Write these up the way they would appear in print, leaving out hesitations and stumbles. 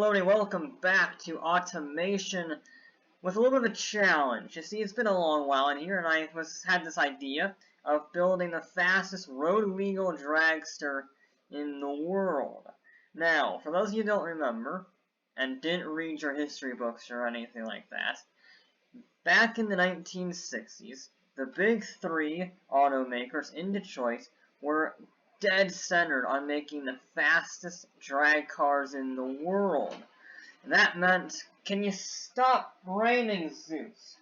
Hello and welcome back to Automation with a little bit of a challenge. You see, it's been a long while in here, and I had this idea of building the fastest road-legal dragster in the world. Now, for those of you who don't remember, and didn't read your history books or anything like that, back in the 1960s, the big three automakers in Detroit were dead centered on making the fastest drag cars in the world. And that meant, can you stop raining, Zeus?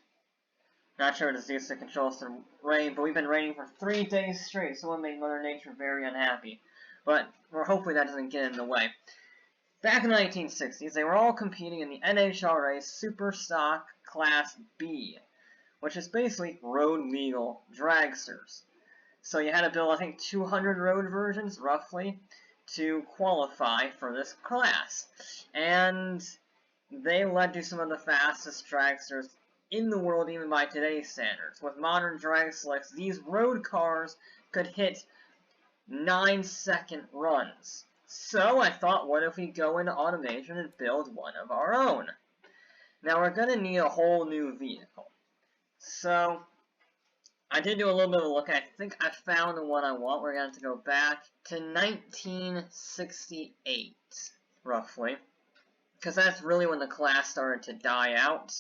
Not sure it's Zeus that controls the rain, but we've been raining for 3 days straight, so it made Mother Nature very unhappy. But hopefully that doesn't get in the way. Back in the 1960s, they were all competing in the NHRA Super Stock Class B, which is basically road-legal dragsters. So you had to build, I think, 200 road versions, roughly, to qualify for this class. And they led to some of the fastest dragsters in the world, even by today's standards. With modern drag slicks, these road cars could hit 9-second runs. So I thought, what if we go into automation and build one of our own? Now we're going to need a whole new vehicle. So I did do a little bit of a look. I think I found the one I want. We're going to have to go back to 1968, roughly, because that's really when the class started to die out.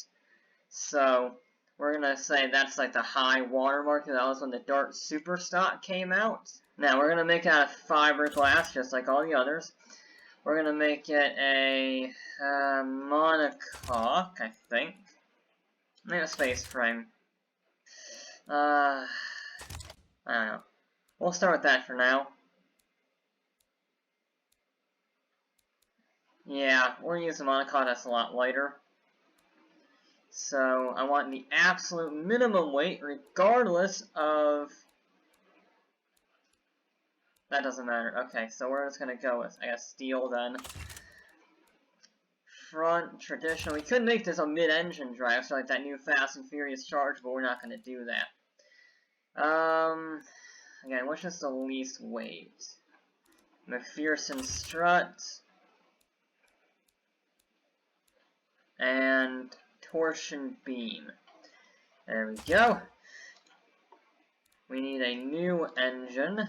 So we're going to say that's like the high watermark. That was when the Dart Super Stock came out. Now we're going to make it out of fiberglass, just like all the others. We're going to make it a monocoque, I think. Maybe a space frame. I don't know. We'll start with that for now. Yeah, we're using monocoque that's a lot lighter. So I want the absolute minimum weight, regardless of... That doesn't matter. Okay, so we're just gonna go with, I guess, steel then. Front, traditional. We could make this a mid-engine drive, so like that new Fast and Furious Charge, but we're not gonna do that. Again, what's just the least weight? McPherson strut. And torsion beam. There we go. We need a new engine.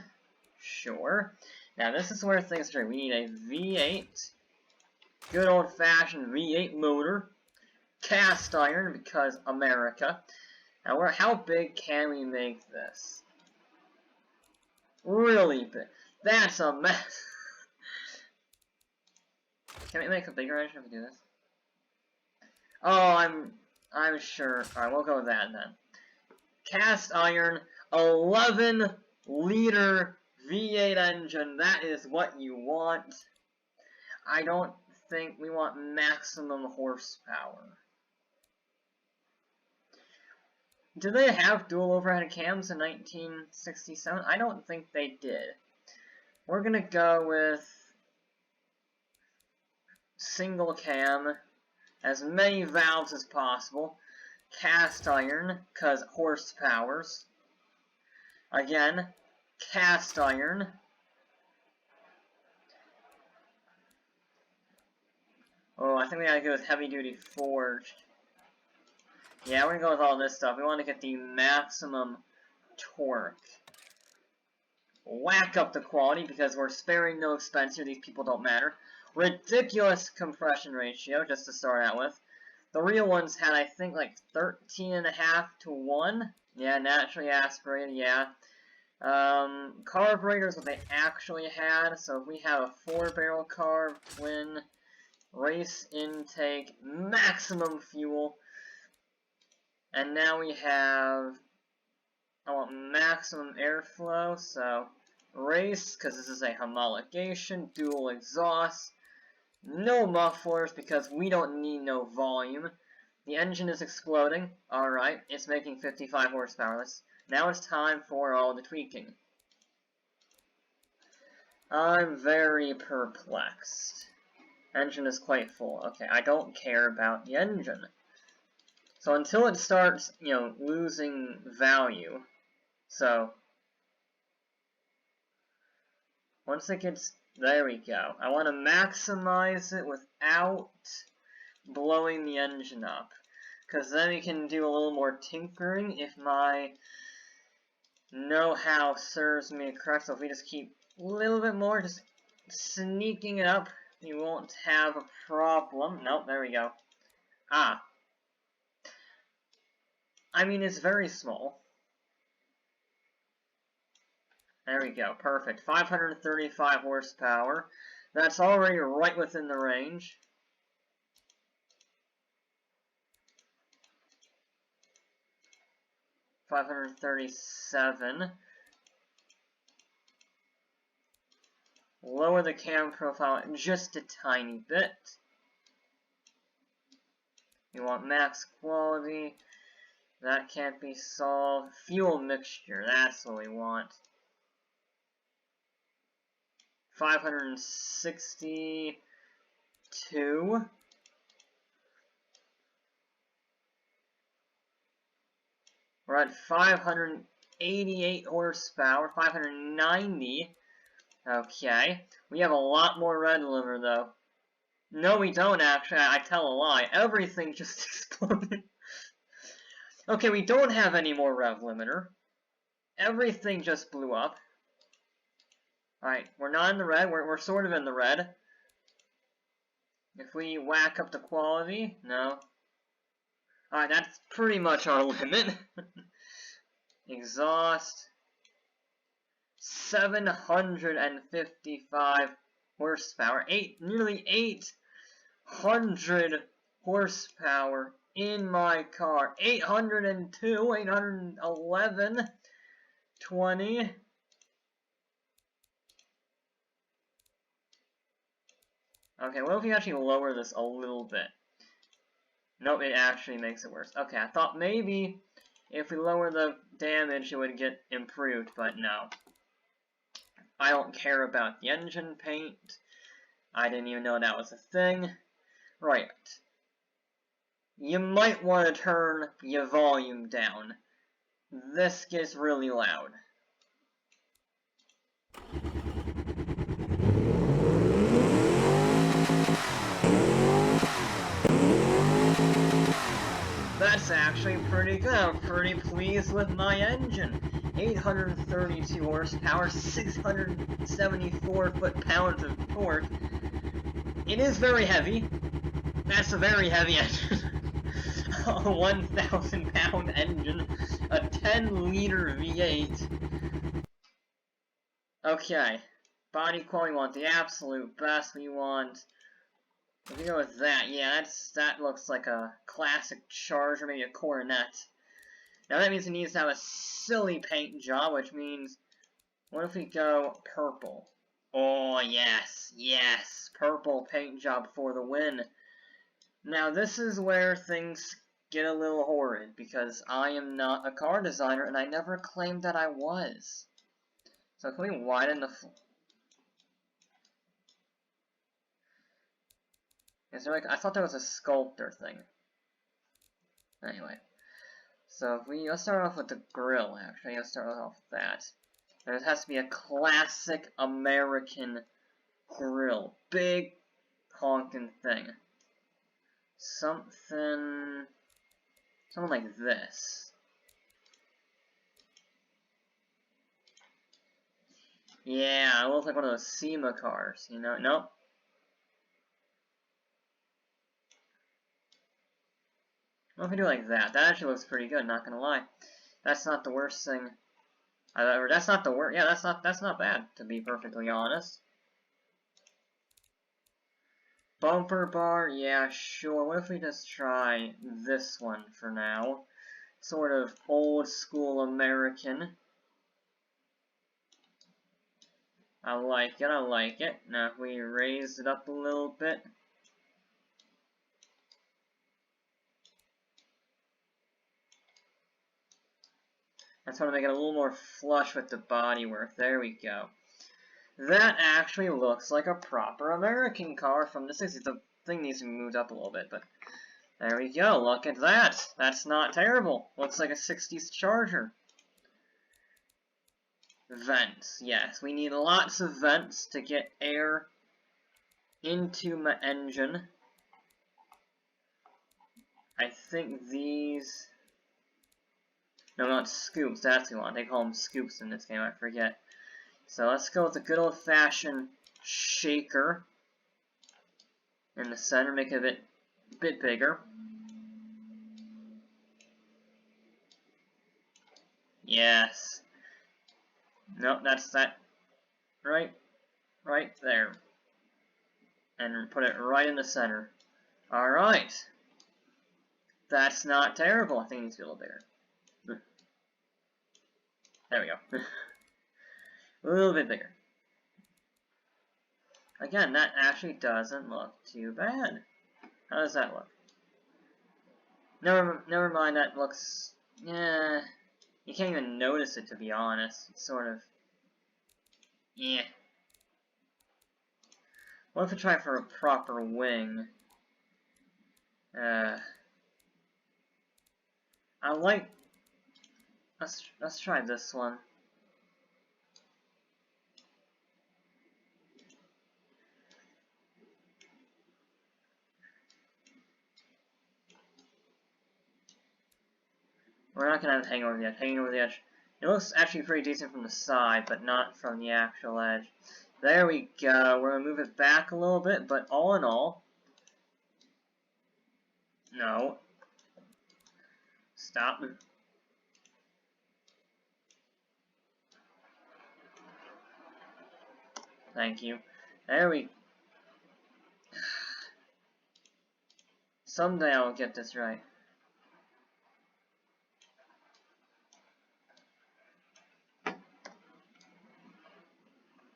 Sure. Now this is where things are. We need a V8. Good old-fashioned V8 motor. Cast iron, because America. Now, how big can we make this? Really big. That's a mess. Can we make a bigger engine if we do this? Oh, I'm sure. Alright, we'll go with that then. Cast iron, 11-liter V8 engine. That is what you want. I don't think we want maximum horsepower. Did they have dual overhead cams in 1967? I don't think they did. We're gonna go with single cam, as many valves as possible, cast iron, cause horsepowers. Again, cast iron. Oh, I think we gotta go with heavy duty forged. Yeah, we're gonna go with all this stuff. We want to get the maximum torque. Whack up the quality because we're sparing no expense here. These people don't matter. Ridiculous compression ratio, just to start out with. The real ones had, I think, like 13.5 to 1. Yeah, naturally aspirated, yeah. Carburetors, what they actually had. So if we have a 4-barrel carb, twin, race intake, maximum fuel. And now we have, I want maximum airflow, so race, because this is a homologation, dual exhaust, no mufflers, because we don't need no volume. The engine is exploding, alright, it's making 55 horsepower. Now it's time for all the tweaking. I'm very perplexed. Engine is quite full. Okay, I don't care about the engine. So until it starts, losing value, so once it gets There we go. I want to maximize it without blowing the engine up, because then we can do a little more tinkering if my know-how serves me correct. So if we just keep a little bit more, just sneaking it up, you won't have a problem. Nope, there we go. Ah. I mean, it's very small. There we go, perfect. 535 horsepower. That's already right within the range. $537. Lower the cam profile just a tiny bit. You want max quality. That can't be solved. Fuel mixture, that's what we want. 562. We're at 588 horsepower, 590. Okay. We have a lot more red liver, though. No, we don't, actually. I tell a lie. Everything just exploded. Okay, we don't have any more rev limiter. Everything just blew up. Alright, we're not in the red. We're sort of in the red. If we whack up the quality, no. Alright, that's pretty much our limit. Exhaust. 755 horsepower. Nearly 800 horsepower in my car. 802, 811, 20. Okay, what if we actually lower this a little bit? Nope, it actually makes it worse. Okay, I thought maybe if we lower the damage it would get improved, but no. I don't care about the engine paint. I didn't even know that was a thing. Right. You might want to turn your volume down. This gets really loud. That's actually pretty good. I'm pretty pleased with my engine. 832 horsepower, 674 foot-pounds of torque. It is very heavy. That's a very heavy engine. A 1,000-pound engine. A 10-liter V8. Okay. Body quality, we want the absolute best. We want... If we go with that, yeah, that looks like a classic Charger, maybe a Coronet. Now that means it needs to have a silly paint job, which means, what if we go purple? Oh, yes, yes, purple paint job for the win. Now this is where things get a little horrid, because I am not a car designer, and I never claimed that I was. So can we widen the... Is there like... I thought there was a sculptor thing. Anyway. So let's start off with the grill, actually. Let's start off with that. There has to be a classic American grill. Big honking thing. Something like this. Yeah, it looks like one of those SEMA cars, you know? Nope. What if we do like that? That actually looks pretty good, not gonna lie. That's not the worst thing I've ever... That's not the worst... Yeah, that's not bad, to be perfectly honest. Bumper bar, yeah, sure. What if we just try this one for now? Sort of old school American. I like it, I like it. Now if we raise it up a little bit. I just want to make it a little more flush with the bodywork. There we go. That actually looks like a proper American car from the 60s. The thing needs to be moved up a little bit, but there we go. Look at that. That's not terrible. Looks like a 60s Charger. Vents, yes. We need lots of vents to get air into my engine. I think these... No, not scoops, that's what we want. They call them scoops in this game, I forget. So let's go with a good old-fashioned shaker in the center, make it a bit bigger. Yes. Nope, that's that. Right there. And put it right in the center. Alright. That's not terrible. I think it needs to be a little bigger. There we go. A little bit bigger. Again, that actually doesn't look too bad. How does that look? Never mind, that looks... Yeah... You can't even notice it, to be honest. It's sort of... Yeah. What if we try for a proper wing? I like... Let's try this one. We're not gonna have to hang over the edge. Hanging over the edge. It looks actually pretty decent from the side, but not from the actual edge. There we go. We're gonna move it back a little bit, but all in all... No. Stop. Thank you. There we... Someday I'll get this right.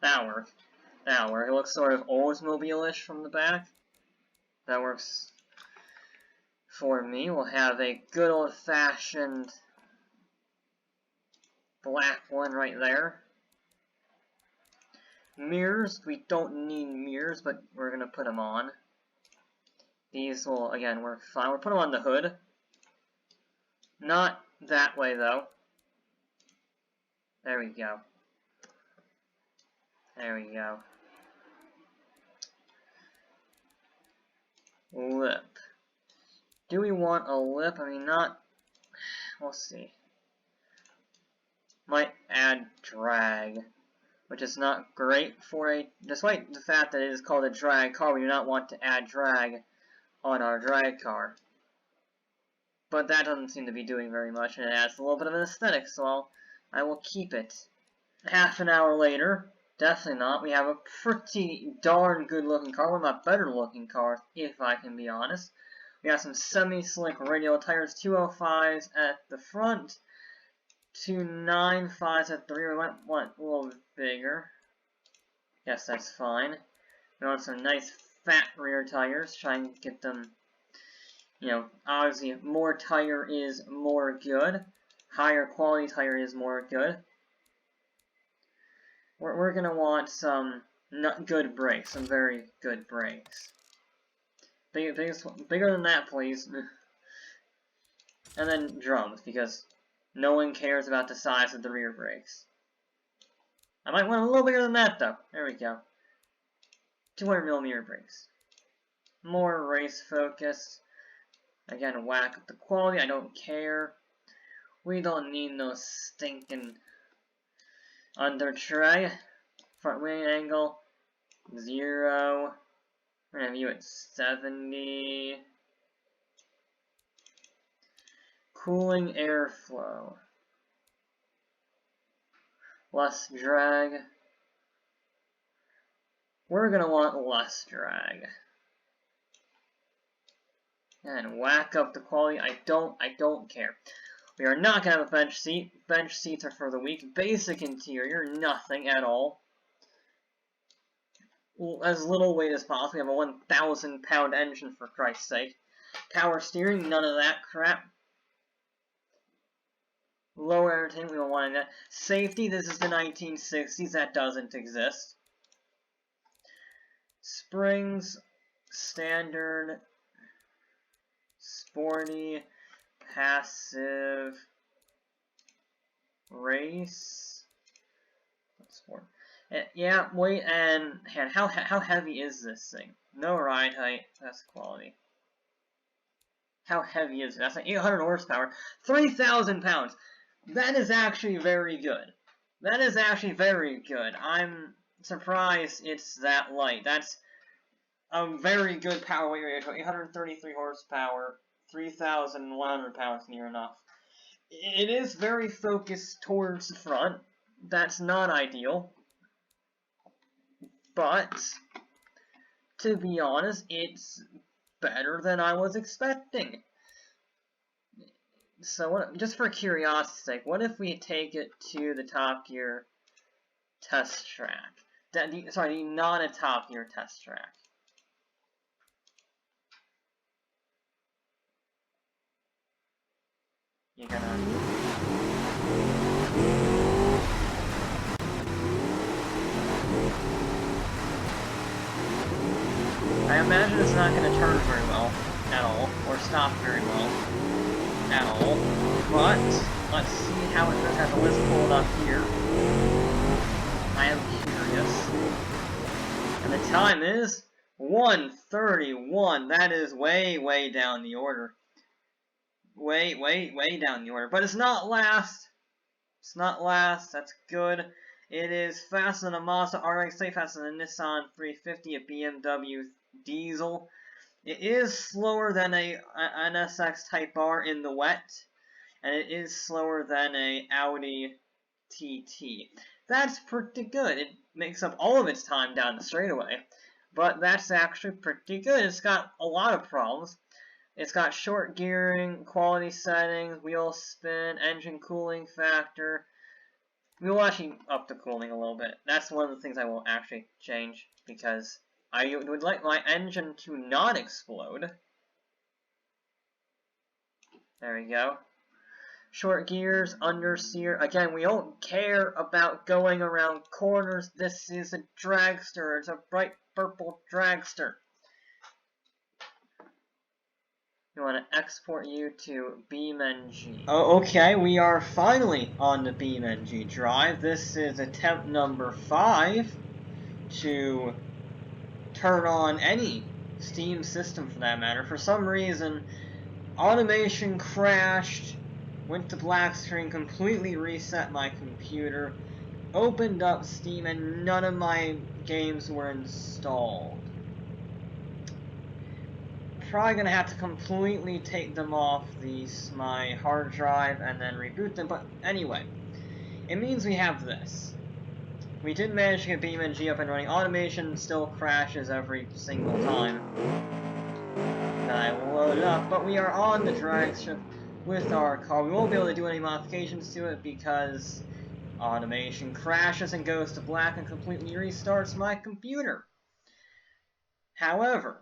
That'll work. That'll work. It looks sort of Oldsmobile-ish from the back. That works for me. We'll have a good old-fashioned black one right there. Mirrors. We don't need mirrors, but we're going to put them on. These will, again, work fine. We'll put them on the hood. Not that way, though. There we go. There we go. Lip. Do we want a lip? I mean, not... We'll see. Might add drag, which is not great for a... Despite the fact that it is called a drag car, we do not want to add drag on our drag car. But that doesn't seem to be doing very much, and it adds a little bit of an aesthetic, so I will keep it. Half an hour later... Definitely not. We have a pretty darn good looking car. One of my better looking cars, if I can be honest. We got some semi-slick radial tires, 205s at the front, 295s at the rear. We might want a little bit bigger. Yes, that's fine. We want some nice fat rear tires. Try and get them, you know, obviously more tire is more good. Higher quality tire is more good. We're going to want some good brakes, some very good brakes. Bigger than that, please. And then drums, because no one cares about the size of the rear brakes. I might want a little bigger than that, though. There we go. 200mm brakes. More race focus. Again, whack up the quality, I don't care. We don't need no stinking... Under tray, front wing angle, 0. We're gonna view it 70. Cooling airflow. Less drag. We're gonna want less drag. And whack up the quality. I don't care. We are not going to have a bench seat. Bench seats are for the weak. Basic interior, nothing at all. As little weight as possible. We have a 1,000 pound engine, for Christ's sake. Power steering, none of that crap. Low entertainment, we don't want that. Safety, this is the 1960s, that doesn't exist. Springs, standard, sporty, passive, race, Sport. Yeah, wait, and how heavy is this thing? No ride height, that's quality. How heavy is it? That's like 800 horsepower, 3,000 pounds. That is actually very good. That is actually very good. I'm surprised it's that light. That's a very good power weight ratio. 833 horsepower, 3,100 pounds near enough. It is very focused towards the front. That's not ideal. But, to be honest, it's better than I was expecting. So, just for curiosity's sake, what if we take it to the Top Gear test track? Sorry, not a Top Gear test track. You're gonna... I imagine it's not going to turn very well at all, or stop very well at all, but let's see how it does. Have the list pulled up here. I am curious. And the time is 1:31. That is way down the order. Way down the order. But it's not last. It's not last. That's good. It is faster than a Mazda RX, faster than a Nissan 350, a BMW diesel. It is slower than a NSX Type R in the wet, and it is slower than a Audi TT. That's pretty good. It makes up all of its time down the straightaway, but that's actually pretty good. It's got a lot of problems. It's got short gearing, quality settings, wheel spin, engine cooling factor. We will actually up the cooling a little bit. That's one of the things I will actually change, because I would like my engine to not explode. There we go. Short gears, understeer. Again, we don't care about going around corners. This is a dragster. It's a bright purple dragster. We want to export you to Beamng. Oh, okay, we are finally on the Beamng.Drive. This is attempt number 5 to turn on any Steam system for that matter. For some reason, automation crashed, went to black screen, completely reset my computer, opened up Steam, and none of my games were installed. Probably gonna have to completely take them off my hard drive and then reboot them, but anyway, it means we have this. We did manage to get Beamng up and running. Automation still crashes every single time that I load it up, but we are on the dragster with our car. We won't be able to do any modifications to it because automation crashes and goes to black and completely restarts my computer. However,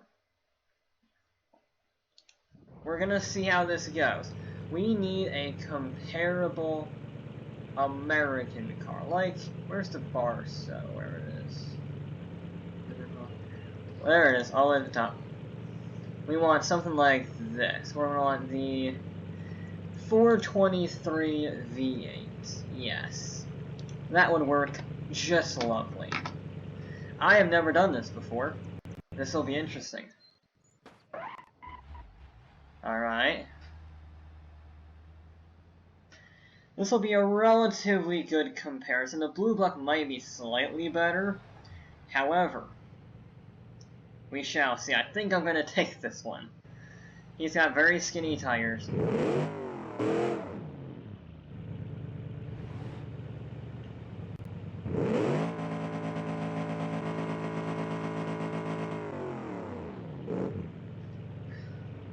we're gonna see how this goes. We need a comparable American car. Like, where's the Barstow? Where it is. There it is, all at the top. We want something like this. We're gonna want the 423 V8. Yes. That would work just lovely. I have never done this before. This will be interesting. Alright. This will be a relatively good comparison. The blue block might be slightly better. However, we shall see. I think I'm going to take this one. He's got very skinny tires.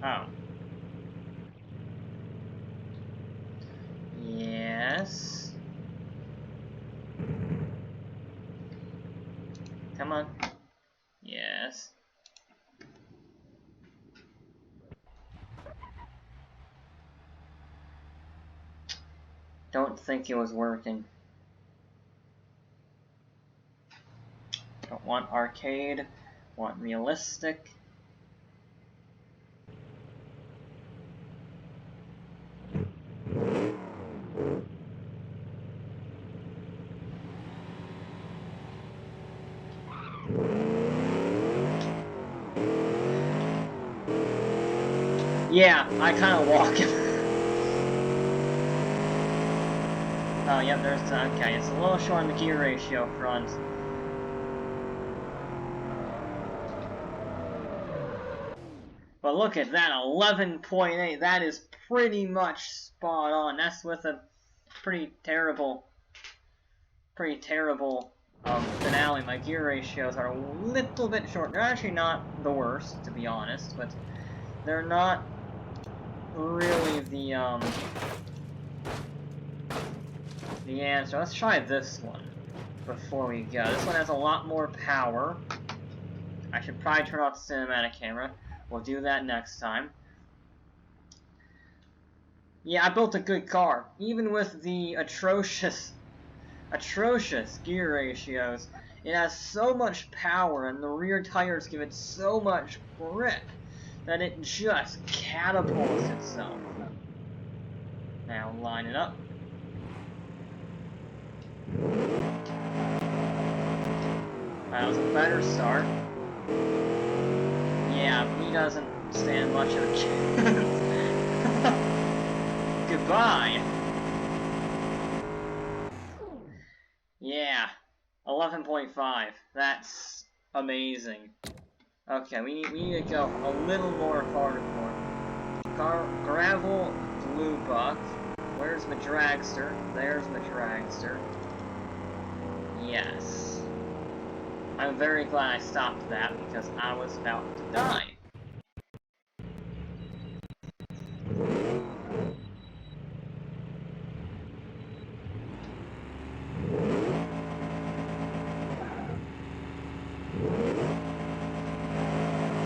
Oh. Yes. Come on. Yes. Don't think it was working. Don't want arcade. Want realistic. Yeah, I kind of walk him. Oh, yeah, there's... okay, it's a little short on the gear ratio front. But look at that, 11.8. That is pretty much spot on. That's with a pretty terrible finale. My gear ratios are a little bit short. They're actually not the worst, to be honest, but they're not really the answer. Let's try this one before we go. This one has a lot more power. I should probably turn off the cinematic camera. We'll do that next time. Yeah, I built a good car. Even with the atrocious gear ratios, it has so much power and the rear tires give it so much grip that it just catapults itself. Now line it up. That was a better start. Yeah, he doesn't stand much of a chance. Goodbye. Yeah, 11.5. That's amazing. Okay, we need to go a little more hardcore. Gravel blue buck. Where's my dragster? There's my dragster. Yes. I'm very glad I stopped that because I was about to die.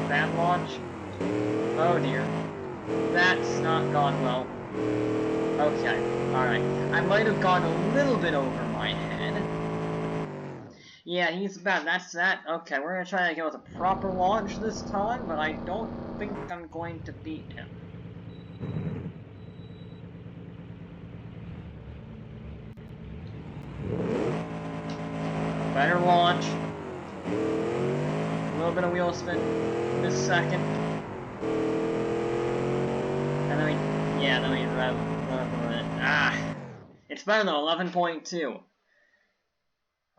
That launch? Oh dear. That's not gone well. Okay, alright. I might have gone a little bit over my head. Yeah, he's bad. That's that. Okay, we're gonna try to go with a proper launch this time, but I don't think I'm going to beat him. Better launch. A little bit of wheel spin this second. And then we, yeah, then we it's better than 11.2.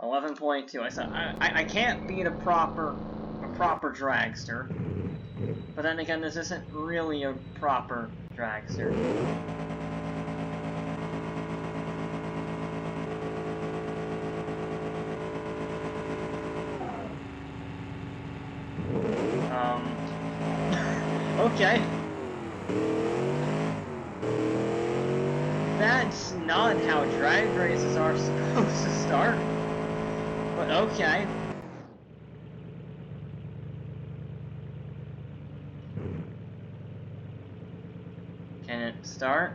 11.2. I said I can't beat a proper dragster. But then again, this isn't really a proper dragster. Okay. That's not how drag races are supposed to start. But okay. Can it start?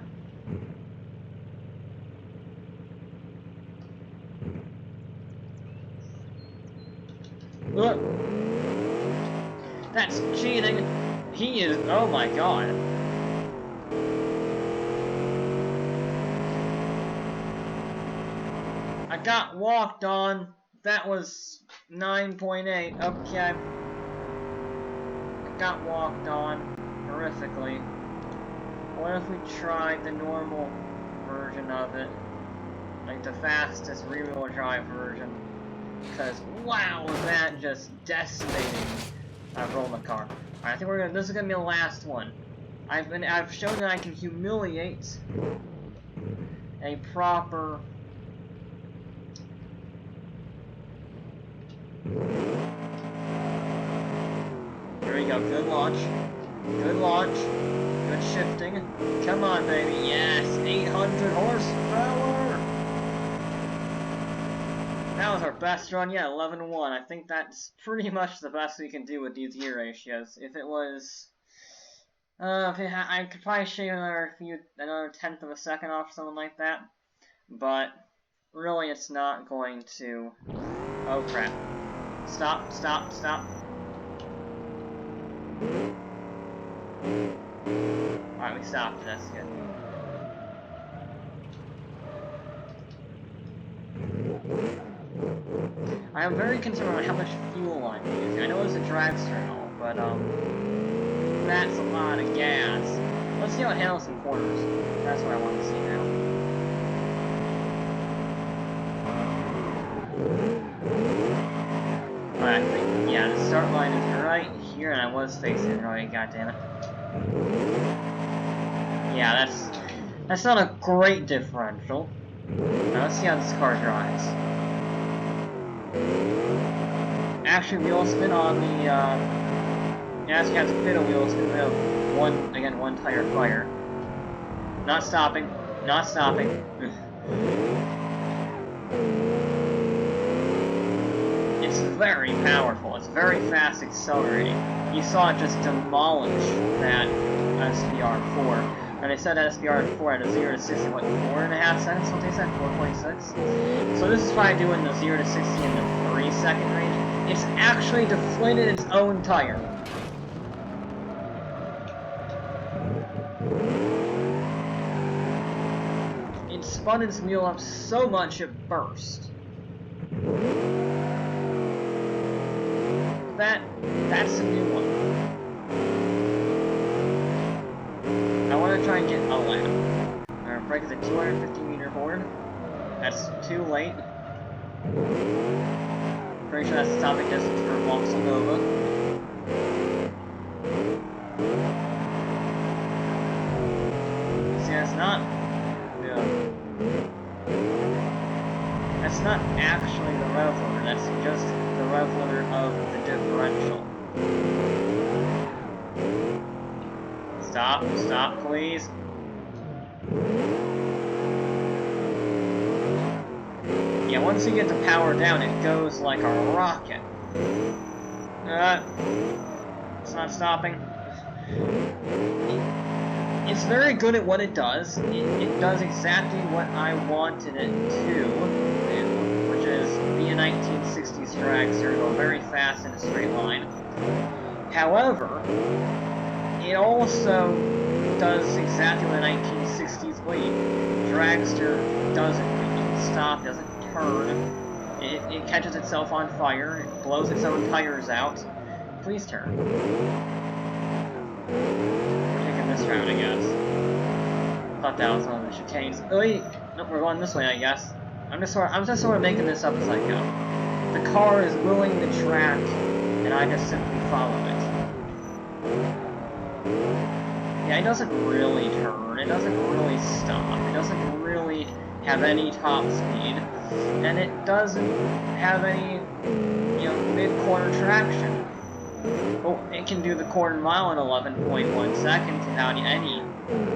Look! That's cheating! He is... oh my god. I got walked on. That was 9.8. Okay. I got walked on horrifically. What if we tried the normal version of it? Like the fastest rear-wheel drive version. Because, wow, was that just decimating me. I've rolled the car. Alright, I think we're gonna, this is gonna be the last one. I've shown that I can humiliate a proper... Here we go, good launch. Good launch. Good shifting. Come on, baby. Yes, 800 horsepower! That was our best run yet, 11-1. I think that's pretty much the best we can do with these gear ratios. If it was... I could probably shave another tenth of a second off, something like that. But, really, it's not going to... Oh, crap. Stop, stop, stop. Alright, we stopped. That's good. I am very concerned about how much fuel I'm using. I know it's a dragster and all, but, that's a lot of gas. Let's see how it handles some corners. That's what I want to see now. Alright, yeah, the start line is right here, and I was facing it right, goddammit. Yeah, that's not a great differential. Now let's see how this car drives. Actually, wheel spin on the, it actually has a fit of wheel spin. We have one tire fire. Not stopping, not stopping. It's very powerful, it's very fast accelerating. You saw it just demolish that SBR4. And they said that SBR4 at a 0 to 60, what, 4.5 seconds? What they said, 4.6? So this is probably doing the 0 to 60 in the 3-second range. It's actually deflated its own tire. It spun its wheel up so much it burst. That's a new one. I want to try and get a lap. Our brake is a 250-meter board. That's too late. Pretty sure that's the stopping distance for Vauxhall Nova. See, that's not... Yeah. That's not actually the rev limiter, that's just the rev limiter of the differential. Stop, stop, please. Yeah, once you get the power down, it goes like a rocket. It's not stopping. It's very good at what it does. It does exactly what I wanted it to, which is be a 1960s dragster, go very fast in a straight line. However, it also does exactly what a 1960s dragster doesn't. It doesn't stop, doesn't turn. It catches itself on fire, it blows its own tires out. Please turn. We're taking this route, I guess. I thought that was one of the chicanes. Oh wait, nope, we're going this way, I guess. I'm just sort of making this up as I go. The car is willing the track, and I just simply follow it. Yeah, it doesn't really turn, it doesn't really stop, it doesn't really have any top speed, and it doesn't have any, mid-corner traction. Oh, it can do the quarter mile in 11.1 seconds without any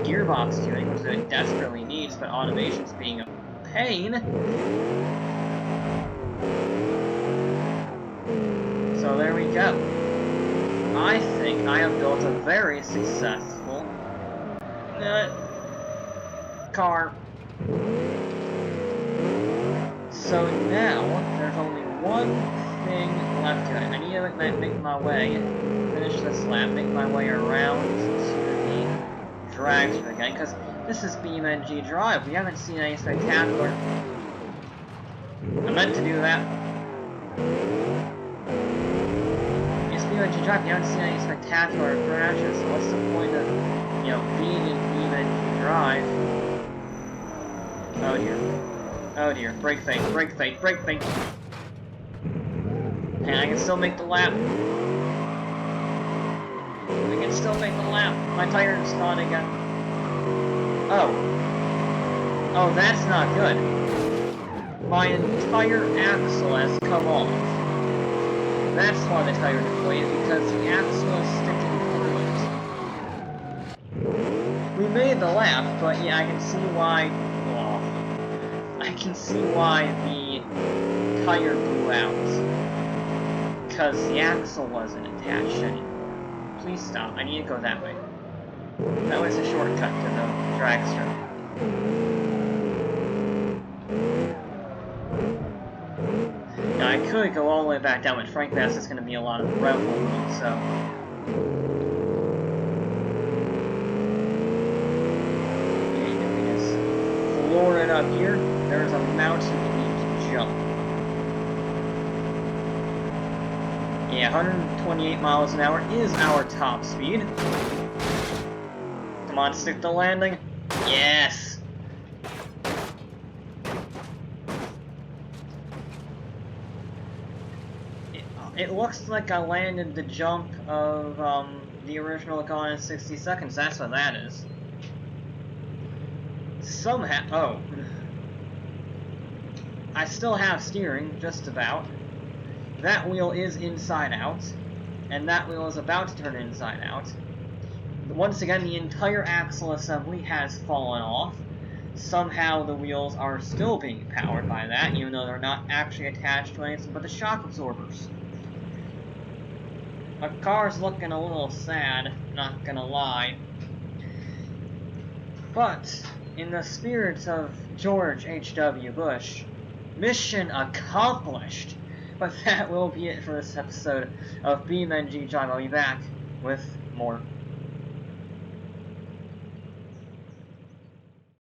gearbox tuning, which it desperately needs, but automation's being a pain. So there we go. I think I have built a very successful car. So now, there's only one thing left to it. I need to make my way, finish this lap, make my way around to the Dragster again, because this is Beamng.Drive. We haven't seen any spectacular. I meant to do that. It's Beamng.Drive. You haven't seen any spectacular crashes, so what's the point of, being in Beamng.Drive? Oh dear. Oh dear. Brake fade, brake fade, brake fade. And I can still make the lap. I can still make the lap. My tire is gone again. Oh. Oh, that's not good. My entire axle has come off. That's why the tire deflated, because the axle is sticking through it. We made the lap, but yeah, I can see why... Well, I can see why the tire blew out. Because the axle wasn't attached anymore. Please stop. I need to go that way. That was a shortcut to the Dragster. Now I could go all the way back down, but frankly that's just going to be a lot of rev movement, so... Okay, if we just floor it up here, there's a mountain we need to jump. Yeah, 28 miles an hour is our top speed. Come on, stick the landing. Yes! It looks like I landed the jump of the original gone in 60 seconds. That's what that is. Somehow... Oh. I still have steering, just about. That wheel is inside out. And that wheel is about to turn inside out. Once again, the entire axle assembly has fallen off. Somehow the wheels are still being powered by that, even though they're not actually attached to anything but the shock absorbers. My car's looking a little sad, not gonna lie. But, in the spirit of George H.W. Bush, mission accomplished! But that will be it for this episode of Beamng.Drive. I'll be back with more.